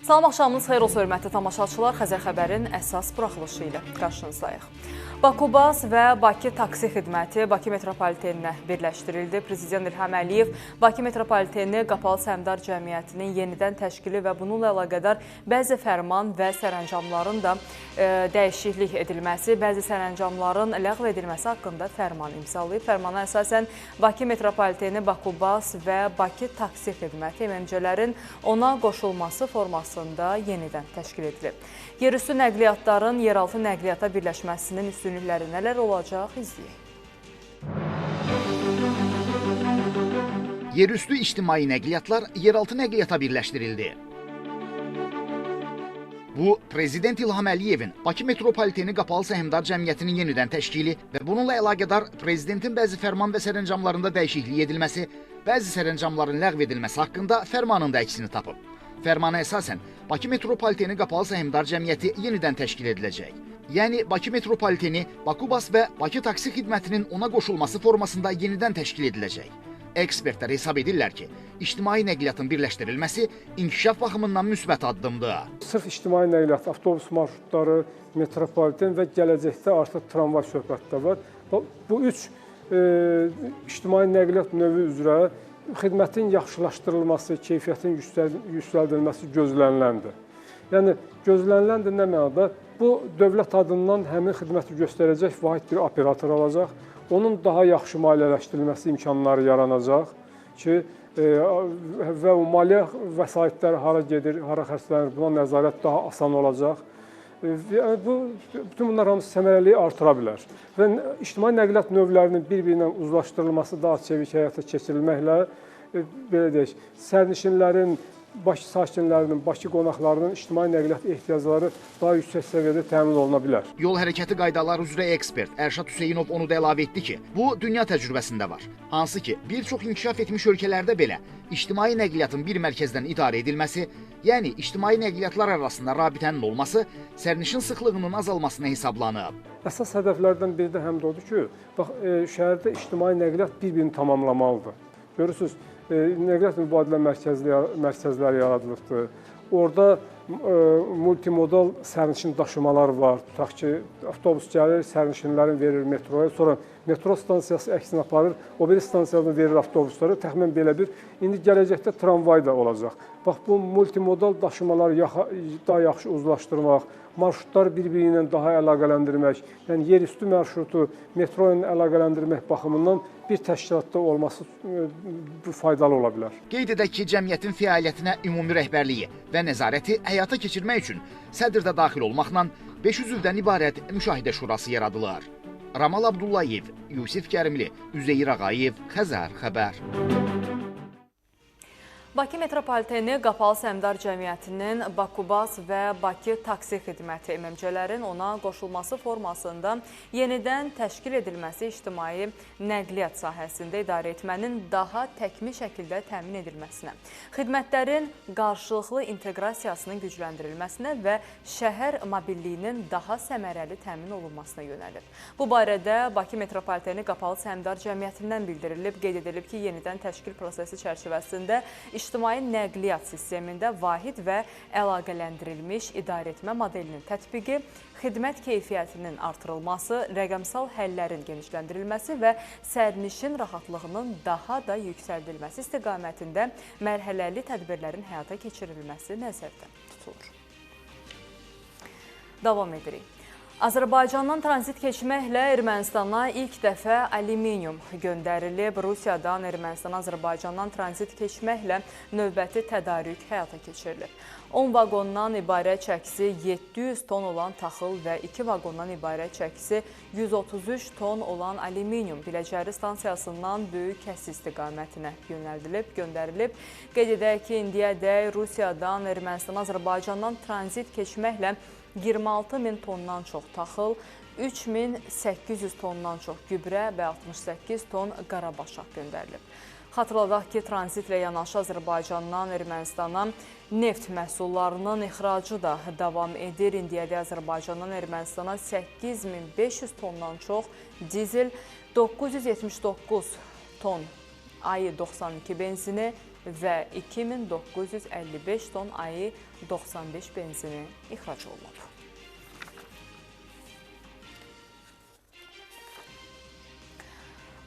Salam axşamınız xeyir olsun, hörmətli tamaşaçılar. Xəzər xəbərin əsas buraxılışı ilə qarşınızdayıq. Bakubas və Bakı taksi xidməti Bakı metropoliteninə birləşdirildi. Prezident İlham Əliyev Bakı metropoliteni Qapalı Səhmdar Cəmiyyətinin yenidən təşkili və bununla əlaqədar bəzi fərman və sərəncamların da dəyişiklik edilməsi, bəzi sərəncamların ləğv edilməsi haqqında fərman imzalayıb. Fərmana əsasən Bakı metropoliteni Bakubas və Bakı taksi xidməti MMC-lərin ona qoşulması formasında yenidən təşkil edilib. Yerüstü nəqliyyatların yeraltı nəqliyyata birləşməsinin üstünlükləri nələr olacaq, izləyək. Yerüstü ictimai nəqliyyatlar yeraltı nəqliyyata birləşdirildi. Bu, Prezident İlham Əliyevin Bakı metropoliteni Qapalı Səhmdar Cəmiyyətinin yenidən təşkili və bununla əlaqədar Prezidentin bəzi fərman və sərəncamlarında dəyişiklik edilməsi, bəzi sərəncamların ləğv edilməsi haqqında fərmanında əksini tapıb. Fərmana əsasən, Bakı metropoliteni Qapalı Səhmdar Cəmiyyəti yenidən təşkil ediləcək. Yəni, Bakı metropoliteni Bakubas və Bakı taksi xidmətinin ona qoşulması formasında yenidən təşkil ediləcək. Ekspertlər hesab edirlər ki, ictimai nəqliyyatın birləşdirilməsi inkişaf baxımından müsbət addımdır. Sırf ictimai nəqliyyat, avtobus marşrutları, metropoliten və gələcəkdə artıq tramvay söhbətdə var. Bu üç ictimai nəqliyyat növü üzrə xidmətin yaxşılaşdırılması, keyfiyyətin yüksəldilməsi gözləniləndir. Yəni, gözlənilən də nə mənada? Bu, dövlət adından həmin xidməti göstərəcək vahid bir operator olacaq. Onun daha yaxşı maliyyələşdirilməsi imkanları yaranacaq ki, və o maliyyə vəsaitləri hara gedir, hara xərclənir, buna nəzarət daha asan olacaq. Bütün bunlar hamısı səmərəliyi artıra bilər. Və ictimai nəqliyyat növlərinin bir-birindən uzlaşdırılması daha çevik həyata keçirilməklə, belə deyək, sərnişinlərin, Bakı sakinlərinin, Bakı qonaqlarının ictimai nəqliyyat ehtiyacları daha yüksək səviyyədə təmin oluna bilər. Yol hərəkəti qaydaları üzrə ekspert Ərşad Hüseynov onu da əlavə etdi ki, bu dünya təcrübəsində var. Hansı ki, bir çox inkişaf etmiş ölkələrdə belə ictimai nəqliyyatın bir mərkəzdən idarə edilməsi, yəni ictimai nəqliyyatlar arasında rabitənin olması sərnişin sıxlığının azalmasına hesablanıb. Əsas hədəflərdən biri də həm də odur ki, şəhərdə ictimai nəqliyyat bir-birini tamamlamalıdır. Görürsünüz, nəqliyyat mübadilə mərkəzləri yaradılıbdır. Orada multimodal sərnişin daşımalar var. Tutaq ki, avtobus gəlir, sərnişinlərin verir metroya, sonra metro stansiyası əksinə aparır, o biri stansiyadan verir avtobusları. Təxminən belə bir, indi gələcəkdə tramvay da olacaq. Bax, bu multimodal daşımaları daha yaxşı uzlaşdırmaq, marşrutları bir-biri ilə daha əlaqələndirmək, yəni yerüstü marşrutu metro ilə əlaqələndirmək baxımından bir təşkilatda olması faydalı ola bilər. Qeyd edək ki, cəmiyyətin fəaliyyətinə ümumi rəhbərliyi və nəzarəti həyata keçirmək üçün sədr də daxil olmaqla 500 üzvdən ibarət müşahidə şurası yaradılır. Ramal Abdullayev, Yusif Kərimli, Üzeyir Ağayev, Xəzər xəbər. Bakı metropoliteni Qapalı Səhmdar Cəmiyyətinin Bakubas və Bakı taksi xidməti MMC-lərin ona qoşulması formasında yenidən təşkil edilməsi ictimai nəqliyyat sahəsində idarə etmənin daha təkmil şəkildə təmin edilməsinə, xidmətlərin qarşılıqlı inteqrasiyasının gücləndirilməsinə və şəhər mobilliyinin daha səmərəli təmin olunmasına yönəlib. Bu barədə Bakı metropoliteni Qapalı Səhmdar Cəmiyyətindən bildirilib, qeyd edilib ki, yenidən təşkil prosesi çərçivəsində ictimai nəqliyyat sistemində vahid və əlaqələndirilmiş idarəetmə modelinin tətbiqi, xidmət keyfiyyətinin artırılması, rəqəmsal həllərin genişləndirilməsi və sərnişin rahatlığının daha da yüksəldilməsi istiqamətində mərhələli tədbirlərin həyata keçirilməsi nəzərdə tutulur. Davam edirik. Azərbaycandan tranzit keçməklə Ermənistana ilk dəfə alüminium göndərilib. Rusiyadan Ermənistana Azərbaycandan tranzit keçməklə növbəti tədarük həyata keçirilib. 10 vaqondan ibarət çəkisi 700 ton olan taxıl və 2 vaqondan ibarət çəkisi 133 ton olan alüminium Biləcəri stansiyasından böyük kəsi istiqamətinə göndərilib. Qeyd edək ki, indiyədək Rusiyadan Ermənistana Azərbaycandan tranzit keçməklə 26 min tondan çox taxıl, 3800 tondan çox gübrə və 68 ton qarabaşaq göndərilib. Xatırladaq ki, tranzitlə yanaşı Azərbaycandan Ermənistana neft məhsullarının ixracı da davam edir. İndiyədək Azərbaycandan Ermənistana 8500 tondan çox dizel, 979 ton AY92 benzini, və 2955 ton AI-95 benzini ixrac olunub.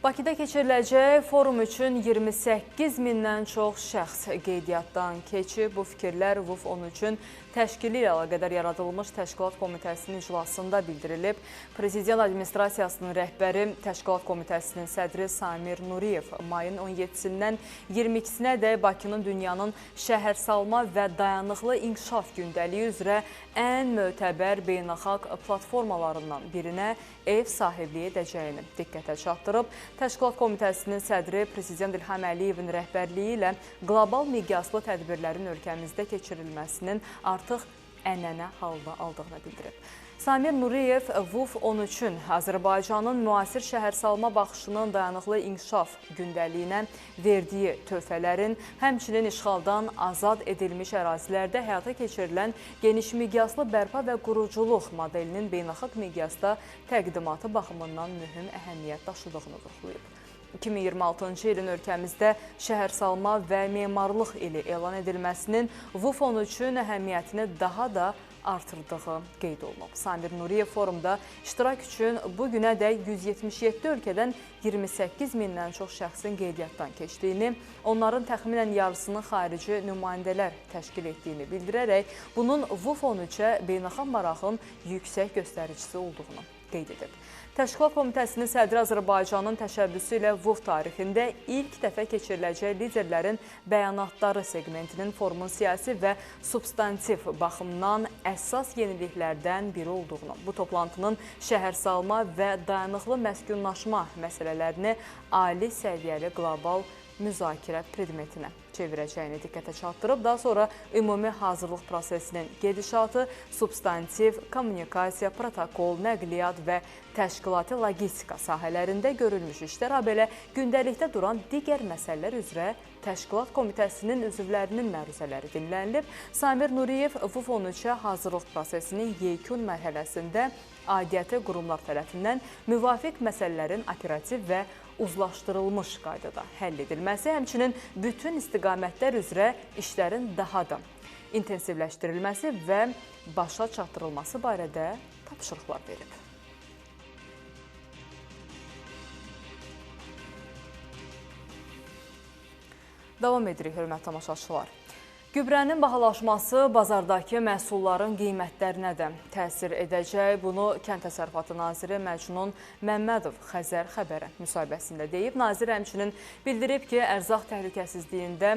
Bakıda keçiriləcək forum üçün 28 mindən çox şəxs qeydiyyatdan keçib. Bu fikirlər VUF 13-ün təşkili ilə əlaqədar yaradılmış Təşkilat Komitəsinin iclasında bildirilib. Prezident Administrasiyasının rəhbəri, Təşkilat Komitəsinin sədri Samir Nuriyev mayın 17-sindən 22-sinədək Bakının dünyanın şəhərsalma və dayanıqlı inkişaf gündəliyi üzrə ən mötəbər beynəlxalq platformalarından birinə ev sahibliyi edəcəyini diqqətə çatdırıb. Təşkilat Komitəsinin sədri Prezident İlham Əliyevin rəhbərliyi ilə qlobal miqyaslı tədbirlərin ölkəmizdə keçirilməsinin artıq ənənə halını aldığını bildirib. Samir Nuriyev VUF 13-ün Azərbaycanın müasir şəhərsalma baxışının dayanıqlı inkişaf gündəliyinə verdiyi töhfələrin, həmçinin işğaldan azad edilmiş ərazilərdə həyata keçirilən geniş miqyaslı bərpa və quruculuq modelinin beynəlxalq miqyasda təqdimatı baxımından mühüm əhəmiyyət daşıdığını vurğulayıb. 2026-cı ilin ölkəmizdə şəhərsalma və memarlıq ili elan edilməsinin VUF 13-ün əhəmiyyətini daha da artırdığı qeyd olunub. Samir Nuriyev forumda iştirak üçün bu günədək 177 ölkədən 28 mindən çox şəxsin qeydiyyatdan keçdiyini, onların təxminən yarısının xarici nümayəndələr təşkil etdiyini bildirərək, bunun VUF 13-ə beynəlxalq marağın yüksək göstəricisi olduğunu qeyd edib. Təşkilat Komitəsinin sədri Azərbaycanın təşəbbüsü ilə VUF tarixində ilk dəfə keçiriləcək liderlərin bəyanatları segmentinin forumun siyasi və substantiv baxımdan əsas yeniliklərdən biri olduğunu, bu toplantının şəhərsalma və dayanıqlı məskunlaşma məsələlərini ali səviyyəli qlobal müzakirə predmetinə çevirəcəyini diqqətə çatdırıb. Daha sonra ümumi hazırlıq prosesinin gedişatı, substantiv, kommunikasiya, protokol, nəqliyyat və təşkilati logistika sahələrində görülmüş işlər, habelə gündəlikdə duran digər məsələlər üzrə Təşkilat Komitəsinin üzvlərinin məruzələri dinlənilib. Samir Nuriyev VUF 13-ə hazırlıq prosesinin yekun mərhələsində aidiyyəti qurumlar tərəfindən müvafiq məsələlərin operativ və uzlaşdırılmış qaydada həll edilməsi, həmçinin bütün istiqamətlər üzrə işlərin daha da intensivləşdirilməsi və başa çatdırılması barədə tapşırıqlar verib. Davam edirik, hörmətli tamaşaçılar. Gübrənin bahalaşması bazardakı məhsulların qiymətlərinə də təsir edəcək. Bunu Kənd Təsərrüfatı Naziri Məcnun Məmmədov Xəzər xəbərə müsahibəsində deyib. Nazir həmçinin bildirib ki, ərzaq təhlükəsizliyində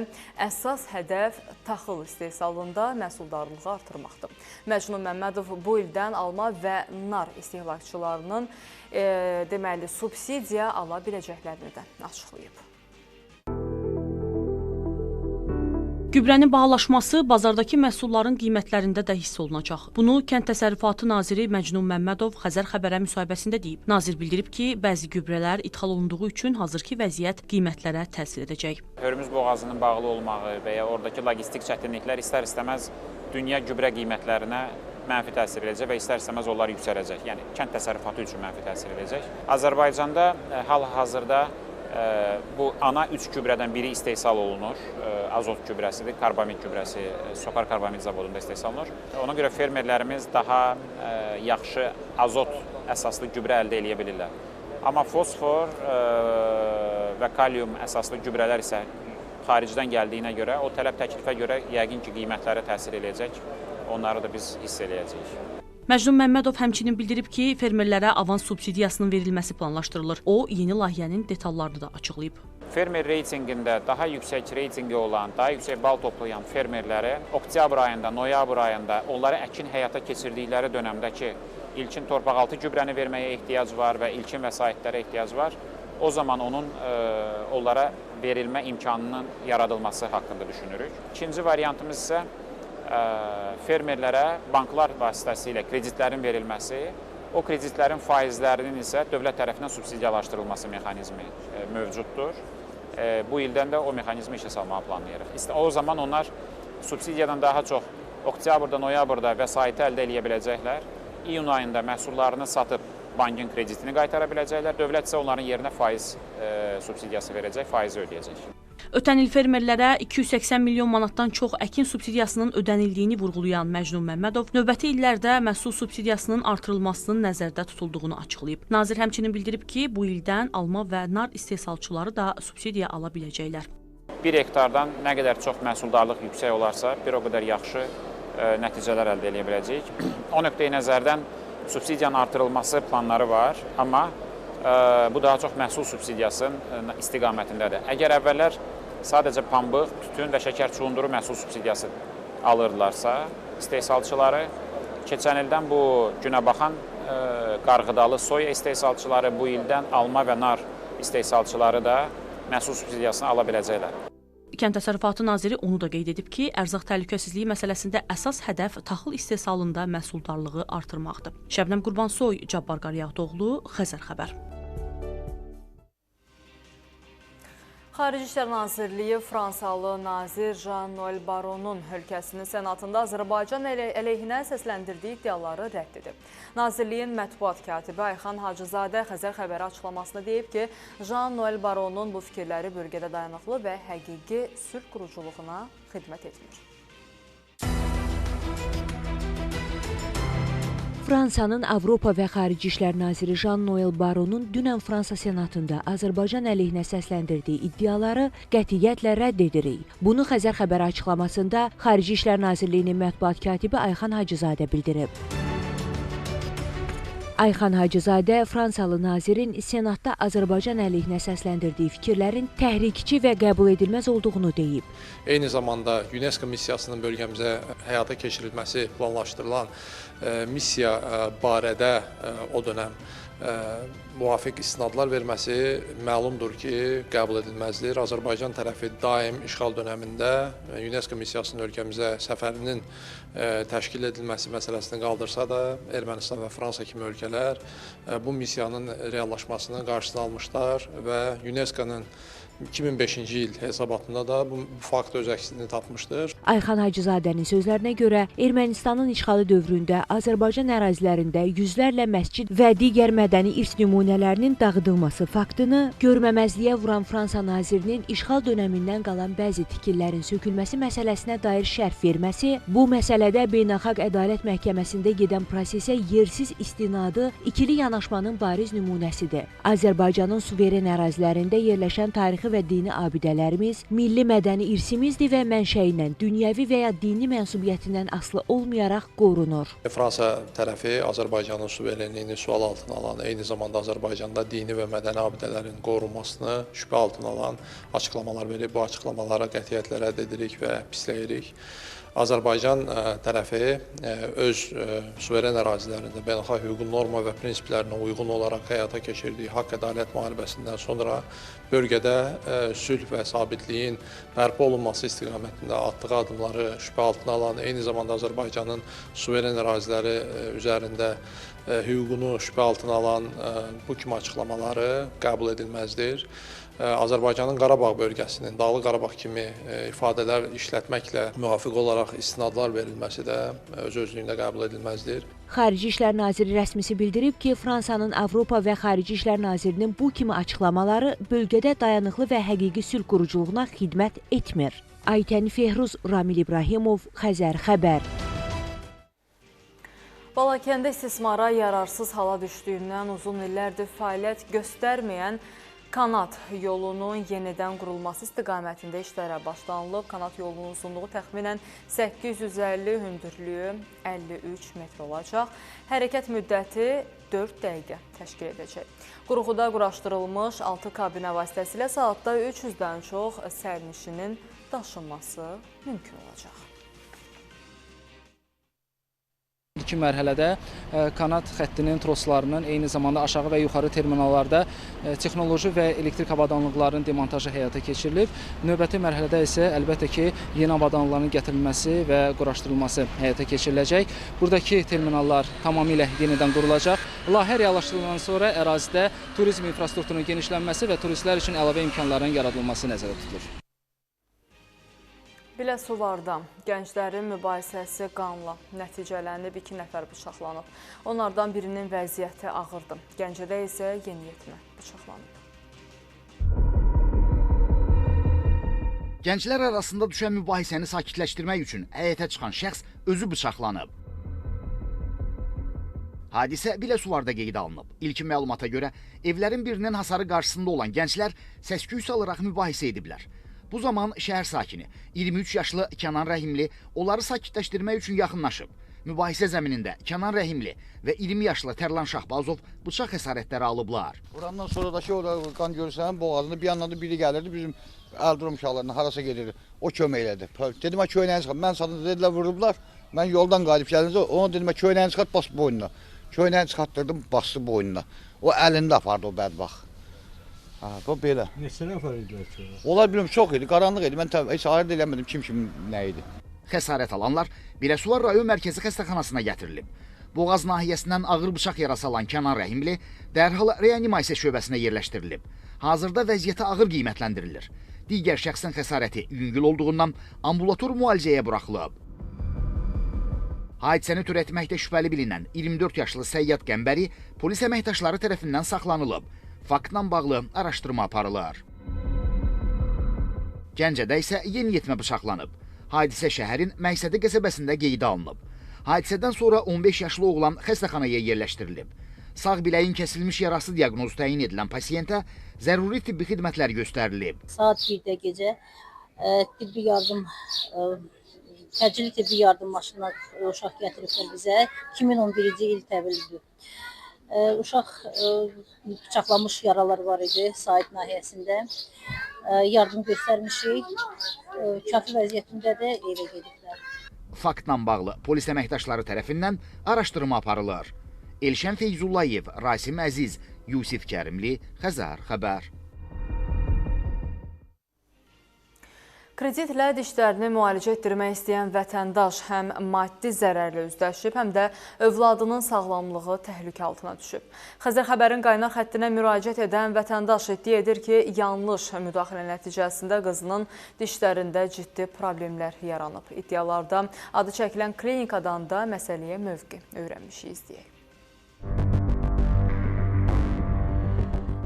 əsas hədəf taxıl istehsalında məhsuldarlığı artırmaqdır. Məcnun Məmmədov bu ildən alma və nar istehlakçılarının subsidiya ala biləcəklərini də açıqlayıb. Gübrənin bahalaşması bazardakı məhsulların qiymətlərində də hiss olunacaq. Bunu Kənd Təsərrüfatı Naziri Məcnun Məmmədov Xəzər xəbərə müsahibəsində deyib. Nazir bildirib ki, bəzi gübrələr ithal olunduğu üçün hazırki vəziyyət qiymətlərə təsir edəcək. Hörmüz boğazının bağlı olmağı və ya oradakı logistik çətinliklər istər-istəməz dünya gübrə qiymətlərinə mənfi təsir edəcək və istər-istəməz onlar yüksələcək. Yəni, kənd təsərrüfatı üçün mənfi təsir edəcək. Azərbaycanda hal-hazırda bu ana 3 gübrədən biri istehsal olunur. Azot gübrəsidir, karbamid gübrəsi Sopar Karbamid zavodunda istehsal olunur. Ona görə fermerlərimiz daha yaxşı azot əsaslı gübrə əldə edə bilirlər. Amma fosfor və kalium əsaslı gübrələr isə xaricdən gəldiyinə görə, o tələb təklifə görə yəqin ki, qiymətlərə təsir edəcək. Onları da biz hiss edəcəyik. Məcnun Məmmədov həmçinin bildirib ki, fermerlərə avans subsidiyasının verilməsi planlaşdırılır. O, yeni layihənin detallarını da açıqlayıb. Fermer reytinqində daha yüksək reytinqi olan, daha yüksək bal toplayan fermerləri oktyabr ayında, noyabr ayında onları əkin həyata keçirdikləri dönəmdə ki, ilkin torpaqaltı gübrəni verməyə ehtiyac var və ilkin vəsaitlərə ehtiyac var, o zaman onun onlara verilmə imkanının yaradılması haqqında düşünürük. İkinci variantımız isə fermerlərə banklar vasitəsilə kreditlərin verilməsi, o kreditlərin faizlərinin isə dövlət tərəfindən subsidiyalaşdırılması mexanizmi mövcuddur. Bu ildən də o mexanizmi işə salmağı planlayırıq. O zaman onlar subsidiyadan daha çox oktyabrda, noyabrda vəsaiti əldə edə biləcəklər. İyun ayında məhsullarını satıb bankın kreditini qaytara biləcəklər. Dövlət isə onların yerinə faiz subsidiyası verəcək, faizi ödəyəcək. Ötən il fermerlərə 280 milyon manatdan çox əkin subsidiyasının ödənildiyini vurğulayan Məcnun Məmmədov növbəti illərdə məhsul subsidiyasının artırılmasının nəzərdə tutulduğunu açıqlayıb. Nazir həmçinin bildirib ki, bu ildən alma və nar istehsalçıları da subsidiya ala biləcəklər. 1 hektardan nə qədər çox məhsuldarlıq yüksək olarsa, bir o qədər yaxşı nəticələr əldə edə biləcəyik. O nöqteyi nəzərdən subsidiyanın artırılması planları var, amma bu daha çox məhsul subsidiyasının istiqamətindədir. Əgər əvvəllər sadəcə pambıq, tütün və şəkər çuğunduru məhsul subsidiyası alırdılarsa, istehsalçıları keçən ildən bu günə baxan qarğıdalı soya istehsalçıları, bu ildən alma və nar istehsalçıları da məhsul subsidiyasını ala biləcəklər. Kənd Təsərrüfatı naziri onu da qeyd edib ki, ərzaq təhlükəsizliyi məsələsində əsas hədəf taxıl istehsalında məhsuldarlığı artırmaqdır. Şəbnəm Qurbansoy, Cabbar Qaryağdıoğlu, Xəzər xəbər. Xarici İşlər Nazirliyi Fransalı nazir Jean-Noël Baronun ölkəsinin senatında Azərbaycan əleyhinə səsləndirdiyi iddiaları rədd edib. Nazirliyin mətbuat katibi Ayxan Hacızadə Xəzər xəbəri açıqlamasında deyib ki, Jean-Noël Baronun bu fikirləri bölgədə dayanıqlı və həqiqi sülh quruculuğuna xidmət etmir. Fransanın Avropa və Xarici İşlər Naziri Jean-Noël Baronun dünən Fransa Senatında Azərbaycan əleyhinə səsləndirdiyi iddiaları qətiyyətlə rədd edirik. Bunu Xəzər xəbəri açıqlamasında Xarici İşlər Nazirliyinin mətbuat katibi Ayxan Hacızadə bildirib. Ayxan Hacızadə Fransalı nazirin Senatda Azərbaycan əleyhinə səsləndirdiyi fikirlərin təhrikçi və qəbul edilməz olduğunu deyib. Eyni zamanda UNESCO missiyasının bölgəmizə həyata keçirilməsi planlaşdırılan missiya barədə o dönəm müvafiq istinadlar verməsi məlumdur ki, qəbul edilməzdir. Azərbaycan tərəfi daim işğal dönəmində UNESCO missiyasının ölkəmizə səfərinin təşkil edilməsi məsələsini qaldırsa da, Ermənistan və Fransa kimi ölkələr bu missiyanın reallaşmasının qarşısını almışlar və UNESCO-nun 2005-ci il hesabatında da bu fakt öz əksini tapmışdır. Ayxan Hacızadənin sözlərinə görə Ermənistanın işğalı dövründə Azərbaycan ərazilərində yüzlərlə məscid və digər mədəni irs nümunələrinin dağıdılması faktını görməməzliyə vuran Fransa nazirinin işğal dönəmindən qalan bəzi tikillərin sökülməsi məsələsinə dair şərh verməsi, bu məsələdə Beynəlxalq Ədalət Məhkəməsində gedən prosesə yersiz istinadı ikili yanaşmanın bariz nümunəsidir. Azərbaycanın suveren ərazilərində yerləşən tarixi və dini abidələrimiz milli mədəni irsimizdir və mənşəyindən, dünyəvi və ya dini mənsubiyyətindən asılı olmayaraq qorunur. Fransa tərəfi Azərbaycanın suverenliyini sual altına alan, eyni zamanda Azərbaycanda dini və mədəni abidələrin qorunmasını şübhə altına alan açıqlamalar verib. Bu açıqlamalara qətiyyətlə rədd edirik və pisləyirik. Azərbaycan tərəfi öz suveren ərazilərində beynəlxalq hüququn norma və prinsiplərinə uyğun olaraq həyata keçirdiyi haqq ədalət müharibəsindən sonra bölgədə sülh və sabitliyin bərpa olunması istiqamətində atdığı addımları şübhə altına alan, eyni zamanda Azərbaycanın suveren əraziləri üzərində hüququnu şübhə altına alan bu kimi açıqlamaları qəbul edilməzdir. Azərbaycanın Qarabağ bölgəsinin, Dağlıq Qarabağ kimi ifadələr işlətməklə müvafiq olaraq istinadlar verilməsi də öz-özlüyündə qəbul edilməzdir. Xarici İşlər Naziri rəsmisi bildirib ki, Fransanın Avropa və Xarici İşlər Nazirinin bu kimi açıqlamaları bölgədə dayanıqlı və həqiqi sülh quruculuğuna xidmət etmir. Aytən Fehruz, Ramil İbrahimov, Xəzər xəbər. Balakəndə istismara yararsız hala düşdüyündən uzun illərdir fəaliyyət göstərməyən Kanat yolunun yenidən qurulması istiqamətində işlərə başlanılıb. Kanat yolunun uzunluğu təxminən 850, hündürlüyü 53 metr olacaq. Hərəkət müddəti 4 dəqiqə təşkil edəcək. Quruquda quraşdırılmış 6 kabinə vasitəsilə saatda 300-dən çox sərnişinin daşınması mümkün olacaq. İlkin mərhələdə kanat xəttinin troslarının eyni zamanda aşağı və yuxarı terminallarda texnoloji və elektrik avadanlıqlarının demontajı həyata keçirilib. Növbəti mərhələdə isə əlbəttə ki, yeni avadanlıqların gətirilməsi və quraşdırılması həyata keçiriləcək. Buradakı terminallar tamamilə yenidən qurulacaq. Layihə reallaşdırılandan sonra ərazidə turizm infrastrukturunun genişlənməsi və turistlər üçün əlavə imkanların yaradılması nəzərdə tutulur. Biləsuvarda gənclərin mübahisəsi qanla nəticələnib, 2 nəfər bıçaqlanıb. Onlardan birinin vəziyyəti ağırdır. Gəncədə isə yeniyetmə bıçaqlanıb. Gənclər arasında düşən mübahisəni sakitləşdirmək üçün həyətə çıxan şəxs özü bıçaqlanıb. Hadisə Biləsuvarda qeydə alınıb. İlkin məlumata görə evlərin birinin hasarı qarşısında olan gənclər səs-küy salaraq mübahisə ediblər. Bu zaman şəhər sakini 23 yaşlı Kənan Rəhimli onları sakitləşdirmək üçün yaxınlaşıb. Mübahisə zəminində Kənan Rəhimli və 20 yaşlı Tərlan Şahbazov bıçaq xəsarətləri alıblar. Orandan sonradakı orada qan görürsən boğazında bir yandan da biri gəlirdi bizim Əldrum uşaqlarına harasa gedirdi. O kömək elədi. Dedim köynəyini çıxart. Mən satın dedilər vurublar. Mən yoldan qalib gəlincə ona dedim köynəyini çıxart bas boynuna. Köynəyini çıxartdırdım bastı boynuna. O əlində apardı o bədbaxt. Ha, bu belə. Neçə nəfər idilər ki? Olar bilmirəm çox idi, qaranlıq idi. Mən heç ayırd eləmədim kim nə idi. Xəsarət alanlar Biləsuvar rayon mərkəzi xəstəxanasına gətirilib. Boğaz nahiyəsindən ağır bıçaq yarası alan Kənan Rəhimli dərhal reanimasiya şöbəsinə yerləşdirilib. Hazırda vəziyyəti ağır qiymətləndirilir. Digər şəxsin xəsarəti yüngül olduğundan ambulator müalicəyə buraxılıb. Hadisəni törətməkdə şübhəli bilinən 24 yaşlı Səyyad Qəmbəri polis əməkdaşları tərəfindən saxlanılıb. Faktla bağlı araşdırma aparılır. Gəncədə isə yeniyetmə bıçaqlanıb. Hadisə şəhərin Məqsədi qəsəbəsində qeydə alınıb. Hadisədən sonra 15 yaşlı oğlan xəstəxanaya yerləşdirilib. Sağ biləyin kəsilmiş yarası diaqnozu təyin edilən pasiyentə zəruri tibbi xidmətlər göstərilib. Saat 1-də gecə tibbi yardım, təcili tibbi yardım maşınına uşaq gətiriblər bizə. 2011-ci il təvəllüdü. Uşaq bıçaqlanmış yaralar var idi Sait nahiyəsində. Yardım göstərmişik. Kafi vəziyyətində də evə gediblər. Faktla bağlı polis əməkdaşları tərəfindən araşdırma aparılır. Elşən Feyzullayev, Rasim Əziz, Yusif Kərimli, Xəzər xəbər. Kreditlə dişlərini müalicə etdirmək istəyən vətəndaş həm maddi zərərlə üzləşib, həm də övladının sağlamlığı təhlükə altına düşüb. Xəzər xəbərin qaynar xəttinə müraciət edən vətəndaş iddia edir ki, yanlış müdaxilə nəticəsində qızının dişlərində ciddi problemlər yaranıb. İddialarda adı çəkilən klinikadan da məsələyə mövqe öyrənmişik, izləyək.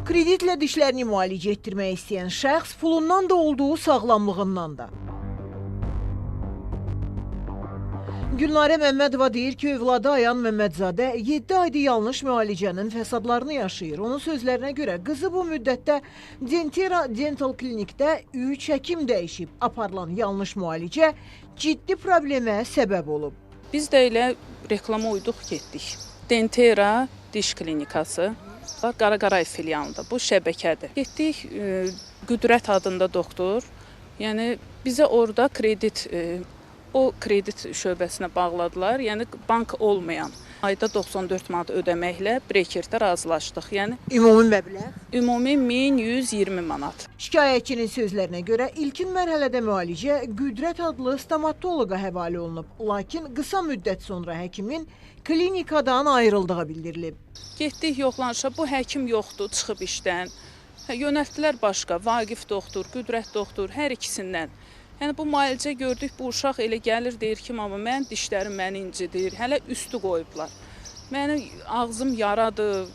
Kreditlə dişlərini müalicə etdirmək istəyən şəxs pulundan da olduğu sağlamlığından da. Gülnarə Məmmədova deyir ki, övladı Ayan Məmmədzadə 7 aydır yanlış müalicənin fəsadlarını yaşayır. Onun sözlərinə görə qızı bu müddətdə Dentera Dental Klinikdə 3 həkim dəyişib. Aparılan yanlış müalicə ciddi problemə səbəb olub. Biz də elə reklama uyduq getdik. Dentera diş klinikası. Qaraqarayev filialında bu şəbəkədir. Getdik, Qüdrət adında doktor, yəni bizə orada kredit şöbəsinə bağladılar, yəni bank olmayan. Ayda 94 manat ödəməklə brekerdə razılaşdıq. Yəni ümumi məbləğ? Ümumi 1120 manat. Şikayətçinin sözlərinə görə ilkin mərhələdə müalicə Qüdrət adlı stomatoloqa həvalə olunub. Lakin qısa müddət sonra həkimin klinikadan ayrıldığı bildirilib. Getdik yoxlanışa, bu həkim yoxdur, çıxıb işdən. Yönəltdilər başqa, Vaqif doktor, Qüdrət doktor, hər ikisindən. Yəni bu müalicə gördük, bu uşaq elə gəlir, deyir ki, mama, mən dişlərim məni incidir, hələ üstü qoyublar. Mənim ağzım yaradır,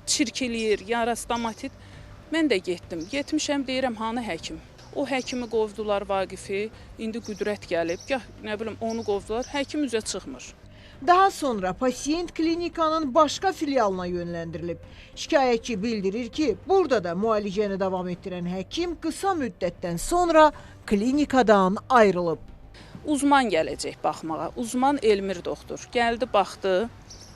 çirkiliyir, yara, stomatit. Mən də getdim, getmişəm, deyirəm, hanı həkim? O həkimi qovdular Vaqifi, indi Qüdrət gəlib, gah nə bilim onu qovdular, həkim üzə çıxmır. Daha sonra pasiyent klinikanın başqa filialına yönləndirilib. Şikayətçi bildirir ki, burada da müalicəni davam etdirən həkim qısa müddətdən sonra klinikadan ayrılıb. Uzman gələcək baxmağa. Uzman Elmir doktor. Gəldi, baxdı,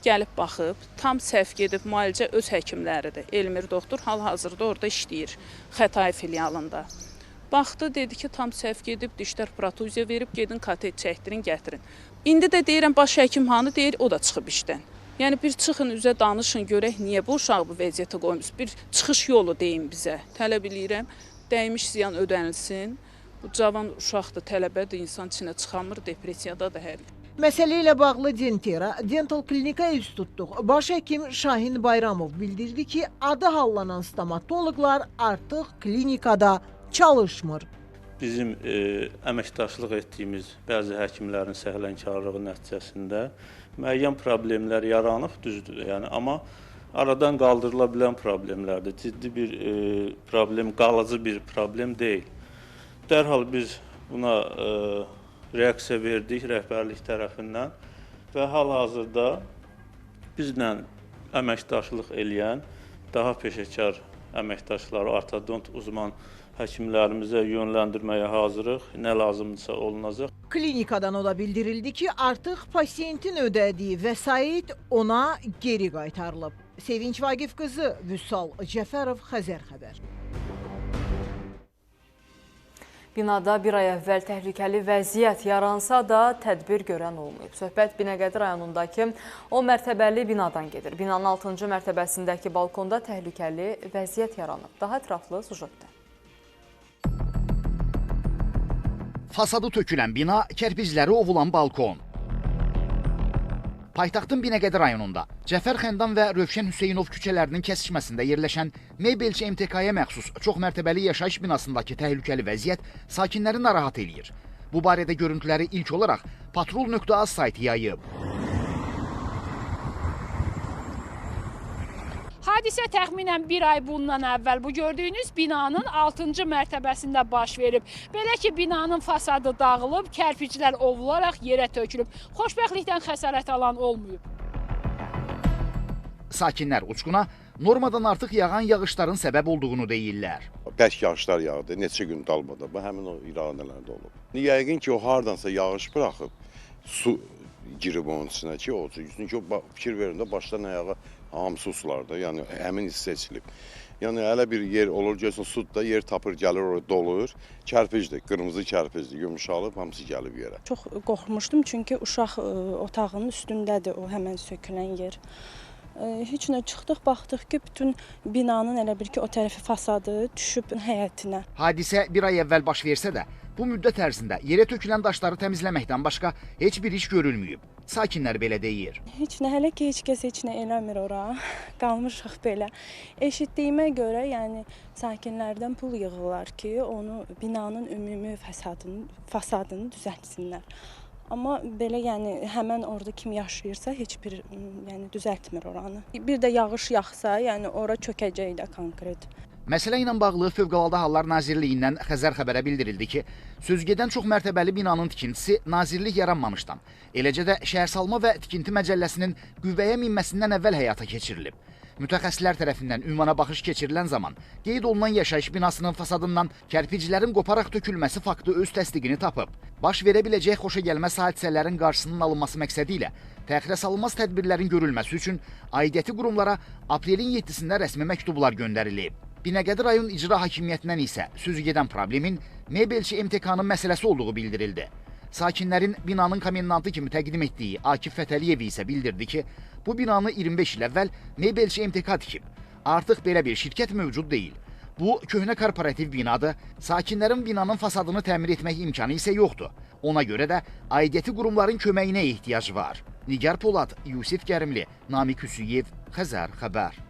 gəlib baxıb, tam səhv gedib müalicə öz həkimləridir. Elmir doktor hal-hazırda orada işləyir, Xətai filialında. Baxdı, dedi ki, tam səhv gedib, dişlər protuziya verib, gedin katet çəkdirin, gətirin. İndi də deyirəm, baş həkim hanı deyir, o da çıxıb işdən. Yəni bir çıxın üzə danışın, görək niyə bu uşağı bu vəziyyətə qoymuş. Bir çıxış yolu deyin bizə. Tələb eləyirəm, dəymiş ziyan ödənilsin. Bu cavan uşaqdır, tələbədir, insan içinə çıxamır, depressiyada da hər. Məsələ ilə bağlı Dentera Dental Klinika üz tutduq. Baş həkim Şahin Bayramov bildirdi ki, adı hallanan stomatoloqlar artıq klinikada çalışmır. Bizim əməkdaşlıq etdiyimiz bəzi həkimlərin səhlənkarlığı nəticəsində müəyyən problemlər yaranıb, düzdür. Yəni, amma aradan qaldırıla bilən problemlərdir. Ciddi bir problem, qalıcı bir problem deyil. Dərhal biz buna reaksiya verdik rəhbərlik tərəfindən və hal-hazırda bizlə əməkdaşlıq eləyən daha peşəkar əməkdaşları, ortodont uzman həkimlərimizə yönləndirməyə hazırıq. Nə lazımdırsa olunacaq. Klinikadan o da bildirildi ki, artıq pasiyentin ödədiyi vəsait ona geri qaytarılıb. Sevinç Vaqif qızı, Vüsal Cəfərov, Xəzər xəbər. Binada bir ay əvvəl təhlükəli vəziyyət yaransa da tədbir görən olmayıb. Söhbət Binəqədi rayonundakı o mərtəbəli binadan gedir. Binanın 6-cı mərtəbəsindəki balkonda təhlükəli vəziyyət yaranıb. Daha ətraflı sujetdə. Fasadı tökülən bina, kərpicləri ovulan balkon. Paytaxtın Binəqədi rayonunda Cəfər Xəndan və Rövşən Hüseynov küçələrinin kəsişməsində yerləşən Meybelçi MTK-ya məxsus çoxmərtəbəli yaşayış binasındakı təhlükəli vəziyyət sakinləri narahat eləyir. Bu barədə görüntüləri ilk olaraq Patrol.az sayti yayıb. Hadisə təxminən bir ay bundan əvvəl bu gördüyünüz binanın 6-cı mərtəbəsində baş verib. Belə ki, binanın fasadı dağılıb, kərpiclər ovularaq yerə tökülüb. Xoşbəxtlikdən xəsarət alan olmayıb. Sakinlər uçquna normadan artıq yağan yağışların səbəb olduğunu deyirlər. Bərk yağışlar yağdı, neçə gün dalmada. Bu həmin o iradələrdə olub. Yəqin ki, o hardansa yağış buraxıb, su girib onun içinə ki, o çünki o fikir verin də başdan ayağa hamısı sularda, yəni həmin hissə seçilib. Yəni hələ bir yer olur, görsən su da yer tapır, gəlir oraya dolur. Kərpicdir, qırmızı kərpicdir, yumuşalıb hamısı gəlib yerə. Çox qorxmuşdum çünki uşaq otağının üstündədir o həmən sökülən yer. Heç nə çıxdıq, baxdıq ki, bütün binanın elə bir ki, o tərəfi fasadı düşüb həyətinə. Hadisə bir ay əvvəl baş versə də, bu müddət ərzində yerə tökülən daşları təmizləməkdən başqa heç bir iş görülməyib. Sakinlər belə deyir. Heç nə, hələ ki, heç kəs heç nə eləmir ora. Qalmışıq belə. Eşitdiyimə görə, yəni sakinlərdən pul yığırlar ki, onu binanın ümumi fasadını düzəltsinlər. Amma belə yəni həmən orada kim yaşayırsa heç bir yəni düzəltmir oranı. Bir də yağış yağsa, yəni ora çökəcək də konkret. Məsələ ilə bağlı Fövqəladə Hallar Nazirliyindən Xəzər xəbərə bildirildi ki, sözgedən çoxmərtəbəli binanın tikintisi nazirlik yaranmamışdan, eləcə də Şəhərsalma və Tikinti Məcəlləsinin qüvvəyə minməsindən əvvəl həyata keçirilib. Mütəxəssislər tərəfindən ünvana baxış keçirilən zaman qeyd olunan yaşayış binasının fasadından kərpiclərin qoparaq tökülməsi faktı öz təsdiqini tapıb. Baş verə biləcək xoşagəlməz hadisələrin qarşısının alınması məqsədi ilə təxirə salınmaz tədbirlərin görülməsi üçün aidiyyəti qurumlara aprelin 7-sində rəsmi məktublar göndərilib. Binəqədi rayon icra hakimiyyətindən isə sözü gedən problemin Meybelçi MTK-nın məsələsi olduğu bildirildi. Sakinlərin binanın komendantı kimi təqdim etdiyi Akif Fətəliyev isə bildirdi ki, bu binanı 25 il əvvəl Meybelçi MTK tikib. Artıq belə bir şirkət mövcud deyil. Bu, köhnə korporativ binadır. Sakinlərin binanın fasadını təmir etmək imkanı isə yoxdur. Ona görə də aidiyyəti qurumların köməyinə ehtiyac var. Nigar Polad, Yusif Gərimli, Namiq Hüsüyev, Xəzər xəbər.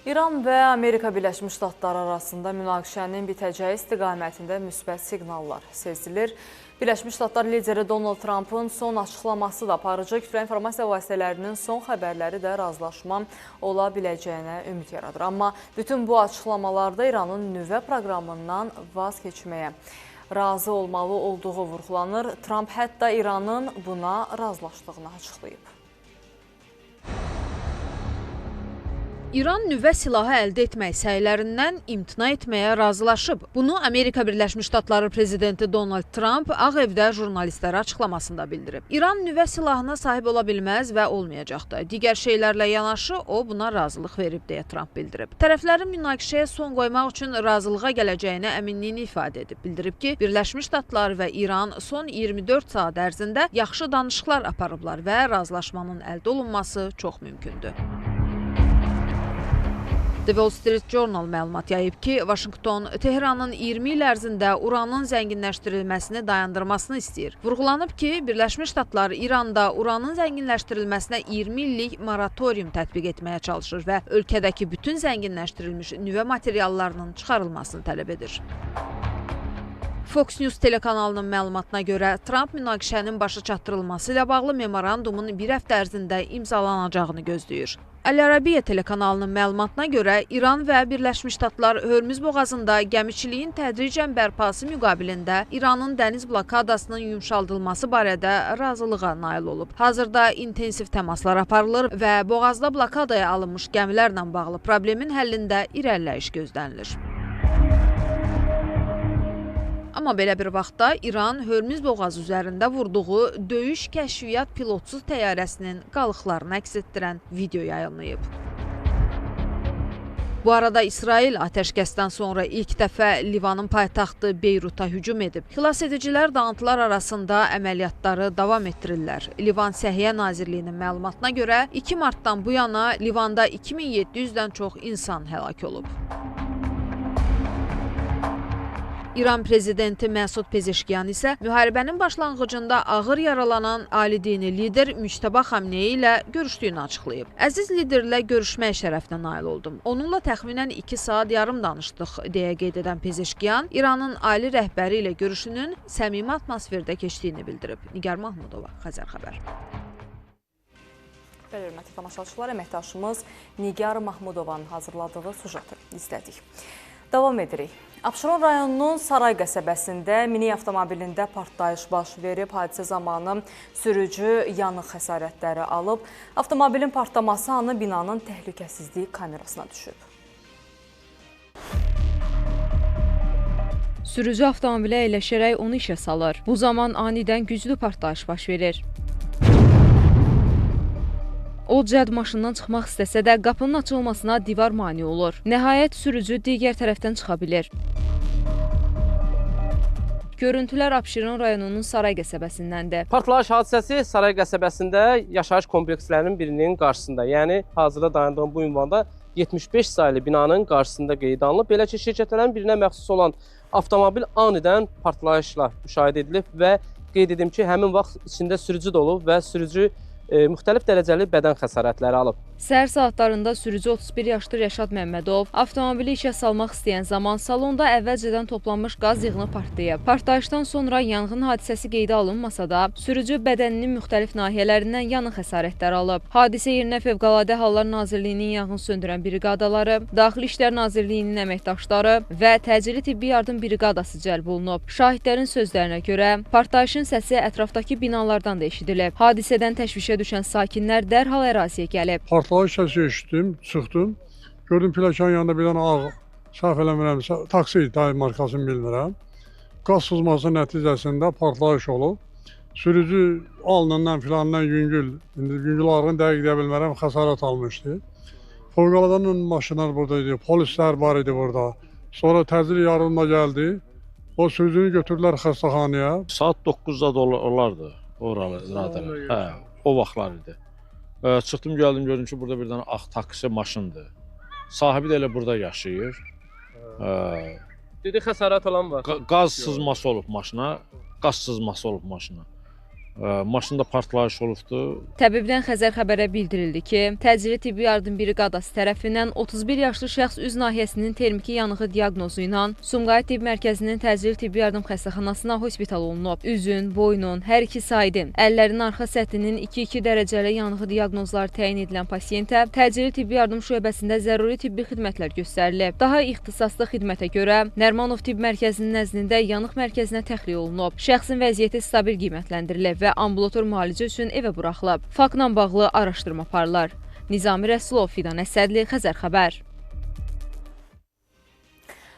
İran və Amerika Birləşmiş Ştatları arasında münaqişənin bitəcəyi istiqamətində müsbət siqnallar sezilir. Birləşmiş Ştatlar lideri Donald Trump'ın son açıqlaması da aparıcı kütlə informasiya vasitələrinin son xəbərləri də razılaşma ola biləcəyinə ümid yaradır. Amma bütün bu açıqlamalarda İranın nüvə proqramından vaz keçməyə razı olmalı olduğu vurğulanır. Trump hətta İranın buna razılaşdığını açıqlayıb. İran nüvə silahı əldə etmək səylərindən imtina etməyə razılaşıb. Bunu Amerika Birləşmiş Ştatları prezidenti Donald Trump Ağ Evdə jurnalistlərə açıqlamasında bildirib. İran nüvə silahına sahib ola bilməz və olmayacaqdır. Digər şeylərlə yanaşı o buna razılıq verib deyə Trump bildirib. Tərəflərin münaqişəyə son qoymaq üçün razılığa gələcəyinə əminliyini ifadə edib. Bildirib ki, Birləşmiş Ştatlar və İran son 24 saat ərzində yaxşı danışıqlar aparıblar və razılaşmanın əldə olunması çox mümkündür. The Wall Street Journal məlumat yayıb ki, Vaşinqton Tehranın 20 il ərzində uranın zənginləşdirilməsini dayandırmasını istəyir. Vurğulanıb ki, Birləşmiş Ştatlar İranda uranın zənginləşdirilməsinə 20 illik moratorium tətbiq etməyə çalışır və ölkədəki bütün zənginləşdirilmiş nüvə materiallarının çıxarılmasını tələb edir. Fox News telekanalının məlumatına görə Trump münaqişənin başa çatdırılması ilə bağlı memorandumun bir həftə ərzində imzalanacağını gözləyir. Əl-Ərəbiyyə telekanalının məlumatına görə İran və Birləşmiş Ştatlar Hörmüz boğazında gəmiçiliyin tədricən bərpası müqabilində İranın dəniz blokadasının yumşaldılması barədə razılığa nail olub. Hazırda intensiv təmaslar aparılır və boğazda blokadaya alınmış gəmilərlə bağlı problemin həllində irəliləyiş gözlənilir. Amma belə bir vaxtda İran Hörmüz boğazı üzərində vurduğu döyüş kəşfiyyat pilotsuz təyyarəsinin qalıqlarını əks etdirən video yayınlayıb. Bu arada İsrail atəşkəsdən sonra ilk dəfə Livanın paytaxtı Beyruta hücum edib. Xilasedicilər dağıntılar arasında əməliyyatları davam etdirirlər. Livan Səhiyyə Nazirliyinin məlumatına görə 2 martdan bu yana Livanda 2700-dən çox insan həlak olub. İran prezidenti Məsud Pezeşkiyan isə müharibənin başlanğıcında ağır yaralanan ali dini lider Müçtəba Xamneyi ilə görüşdüyünü açıqlayıb. Əziz liderlə görüşmək şərəfinə nail oldum. Onunla təxminən 2 saat yarım danışdıq, deyə qeyd edən Pezeşkiyan, İranın ali rəhbəri ilə görüşünün səmimi atmosferdə keçdiyini bildirib. Nigar Mahmudova, Xəzər xəbər. Belə hörmətli tamaşaçılar, əməkdaşımız Nigar Mahmudovanın hazırladığı süjeti izlədik. Davam edirik. Abşeron rayonunun Saray qəsəbəsində mini avtomobilində partlayış baş verib. Hadisə zamanı sürücü yanıq xəsarətləri alıb. Avtomobilin partlaması anı binanın təhlükəsizlik kamerasına düşüb. Sürücü avtomobilə əyləşərək onu işə salır. Bu zaman anidən güclü partlayış baş verir. O cəld maşından çıxmaq istəsə də qapının açılmasına divar mane olur. Nəhayət sürücü digər tərəfdən çıxa bilir. Görüntülər Abşeron rayonunun Saray qəsəbəsindəndir. Partlayış hadisəsi Saray qəsəbəsində yaşayış komplekslərinin birinin qarşısında, yəni hazırda dayandığım bu ünvanda 75 saylı binanın qarşısında qeydə alınıb. Belə ki, şirkətlərin birinə məxsus olan avtomobil anidən partlayışla müşahidə edilib və qeyd edim ki, həmin vaxt içində sürücü də olub və sürücü müxtəlif dərəcəli bədən xəsarətləri alıb. Səhər saatlarında sürücü 31 yaşlı Rəşad Məmmədov avtomobili işə salmaq istəyən zaman salonda əvvəlcədən toplanmış qaz yığını partlayıb. Partlayışdan sonra yanğın hadisəsi qeydə alınmasa da, sürücü bədəninin müxtəlif nahiyələrindən yanıq xəsarətləri alıb. Hadisə yerinə Fövqəladə Hallar Nazirliyinin yanğın söndürən briqadaları, Daxili İşlər Nazirliyinin əməkdaşları və təcili tibbi yardım briqadası cəlb olunub. Şahidlərin sözlərinə görə, partlayışın səsi ətrafdakı binalardan da eşidilib. Hadisədən təşvişə düşən sakinlər dərhal əraziyə gəlib. Partlayış səsi eşitdim, çıxdım. Gördüm pilləkənin yanında bir dənə ağ, səhv eləmirəmsə, taksi idi, markasını bilmirəm. Qaz sızması nəticəsində partlayış olub. Sürücü alnından filandan yüngül ağrını dəqiq deyə bilmərəm, xəsarət almışdı. Fövqəladənin maşınlar burada idi, polislər var idi burada. Sonra təcili yardıma gəldi. O sürücünü götürdülər xəstəxanaya. Saat 9-da olardı oralarda. Hə, o vaxtlar idi. Çıxdım, gəldim, gördüm ki, burada bir dənə ağ taksi maşındır. Sahibi də elə burada yaşayır. Dedi, xəsarət olan var. Qaz sızması olub maşına. Qaz sızması olub maşına. Maşında partlayış olubdu. Təbibdən Xəzər xəbərə bildirildi ki, təcili tibbi yardım briqadası tərəfindən 31 yaşlı şəxs üz nahiyəsinin termiki yanığı diaqnozu ilə Sumqayıt Tibb Mərkəzinin təcili tibbi yardım xəstəxanasına hospital olunub. Üzün, boynun, hər iki saydım, əllərin arxa səthinin 2-2 dərəcəli yanığı diaqnozları təyin edilən pasiyentə təcili tibbi yardım şöbəsində zəruri tibbi xidmətlər göstərilib. Daha ixtisaslı xidmətə görə Nərmanov Tibb Mərkəzinin nəzdində yanıq mərkəzinə təxliyə olunub. Şəxsin vəziyyəti stabil qiymətləndirilib və ambulator müalicə üçün evə buraxılıb. Faktla bağlı araşdırma aparılır. Nizami Rəsulov, Fidan Əsədli, Xəzər xəbər.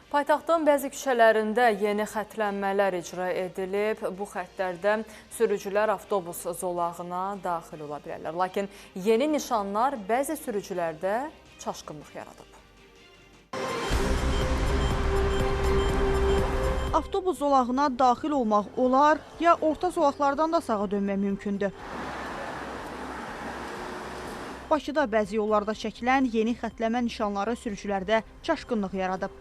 Paytaxtın bəzi küçələrində yeni xətlənmələr icra edilib. Bu xəttlərdə sürücülər avtobus zolağına daxil ola bilərlər. Lakin yeni nişanlar bəzi sürücülərdə çaşqınlıq yaradıb. Avtobus zolağına daxil olmaq olar, ya orta zolaqlardan da sağa dönmək mümkündür. Bakıda bəzi yollarda çəkilən yeni xətləmə nişanları sürücülərdə çaşqınlıq yaradıb.